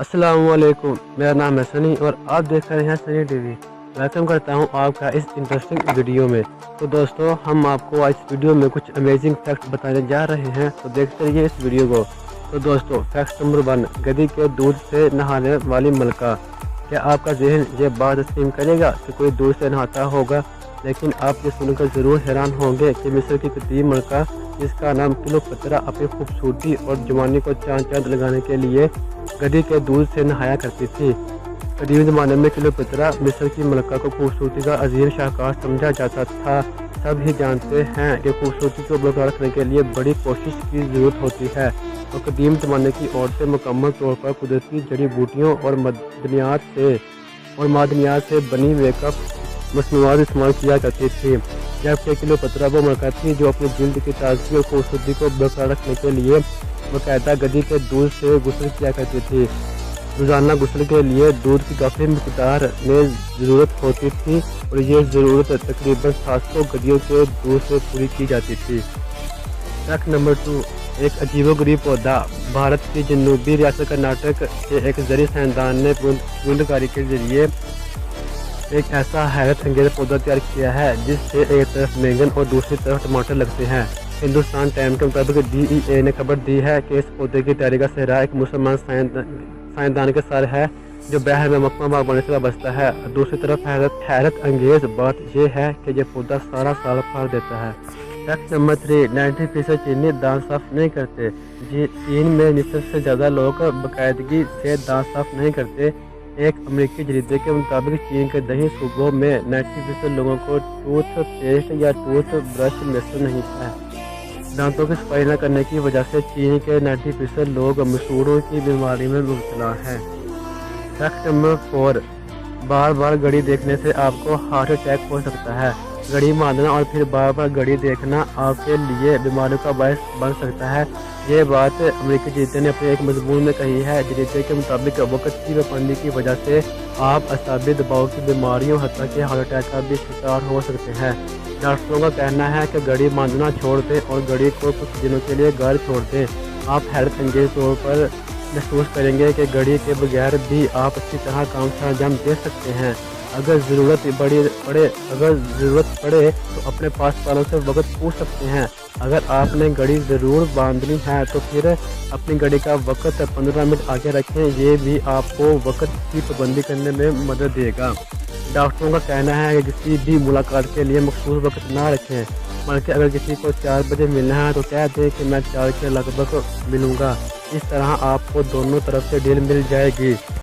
अस्सलाम वालेकुम, मेरा नाम है सनी और आप देख रहे हैं सनी टीवी। वेलकम करता हूं आपका इस इंटरेस्टिंग वीडियो में। तो दोस्तों, हम आपको आज इस वीडियो में कुछ अमेजिंग फैक्ट बताने जा रहे हैं, तो देखते रहिए इस वीडियो को। तो दोस्तों, फैक्ट नंबर 1, गधी के दूध से नहाने वाली मलका। क्या आपका जहन ये बात तस्लीम करेगा कि कोई दूध से नहाता होगा? लेकिन आप ये सुनकर ज़रूर हैरान होंगे कि मिस्र की कदीम मलका, जिसका नाम क्लियोपेत्रा, अपनी खूबसूरती और जवानी को चांद लगाने के लिए गधी के दूध से नहाया करती थी। कदीम ज़माने में क्लियोपेत्रा मिस्र की मलका को खूबसूरती का अजीम शाहकार समझा जाता था। सब ही जानते हैं कि खूबसूरती को बरकरार रखने के लिए बड़ी कोशिश की ज़रूरत होती है, और कदीम ज़माने की औरतें मुकम्मल तौर पर कुदरती जड़ी बूटियों और मादनियात से बनी मेकअप मसनूआत इस्तेमाल किया करती थी। जबकि क्लियोपेत्रा वो मलका थी जो अपनी जिल्द की ताजगी और खूबसूरती को बरकरार रखने के लिए बाकायदा गधी के दूध से गुस्ल किया करती थी। रोज़ाना गुस्ल के लिए दूध की काफ़ी मकदार में ज़रूरत होती थी, और ये ज़रूरत तकरीबन 700 गधियों के दूध से पूरी की जाती थी। फैक्ट नंबर 2, एक अजीबोगरीब पौधा। भारत की जनूबी रियासत कर्नाटक के एक ज़रिए साइंसदान ने बूंदकारी के जरिए एक ऐसा हैरत अंगेज पौधा तैयार किया है जिससे एक तरफ बैंगन और दूसरी तरफ टमाटर लगते हैं। हिंदुस्तान टाइम के मुताबिक DEA ने खबर दी है कि इस पौधे की तैयारी का सेहरा एक मुसलमान साइंसदान के सर है जो बहर में मकमा बागवानी से वाबस्ता है। दूसरी तरफ हैरत अंगेज बात यह है कि यह पौधा सारा साल फल देता है। फैक्ट नंबर 3, 90% चीनी दांत साफ नहीं करते। चीन में निसफ से ज़्यादा लोग बाकायदगी से दांत साफ नहीं करते। एक अमेरिकी जरीदे के मुताबिक चीन के दही सूबों में 90% लोगों को टूथ पेस्ट या टूथ ब्रश मैसर नहीं है। दांतों की सफाई न करने की वजह से चीन के 90% लोग मसूड़ों की बीमारी में मुब्तला हैं। फैक्ट नंबर 4, बार बार घड़ी देखने से आपको हार्ट अटैक हो सकता है। घड़ी मारना और फिर बार बार घड़ी देखना आपके लिए बीमारियों का बायस बन सकता है। ये बात अमेरिकी जरीदे ने अपने एक मजमून में कही है। जरीदे के मुताबिक वक्त की पाबंदी की वजह से आप असाबी दबाव की बीमारियों हत्ता कि हार्ट अटैक का भी शिकार हो सकते हैं। डॉक्टरों का कहना है कि घड़ी बांधना छोड़ दें और घड़ी को कुछ दिनों के लिए घर छोड़ दें। आप हैरत अंगेज तौर पर महसूस करेंगे कि घड़ी के बगैर भी आप अच्छी तरह काम से अंजाम दे सकते हैं। अगर ज़रूरत पड़े तो अपने पास वालों से वक्त पूछ सकते हैं। अगर आपने घड़ी ज़रूर बांधनी है तो फिर अपनी घड़ी का वक्त 15 मिनट आगे रखें, ये भी आपको वक्त की पाबंदी करने में मदद देगा। डॉक्टरों का कहना है कि किसी भी मुलाकात के लिए मखसूस वक्त ना रखें, बल्कि अगर किसी को 4 बजे मिलना है तो कह दें कि मैं 4 के लगभग मिलूँगा। इस तरह आपको दोनों तरफ से डील मिल जाएगी।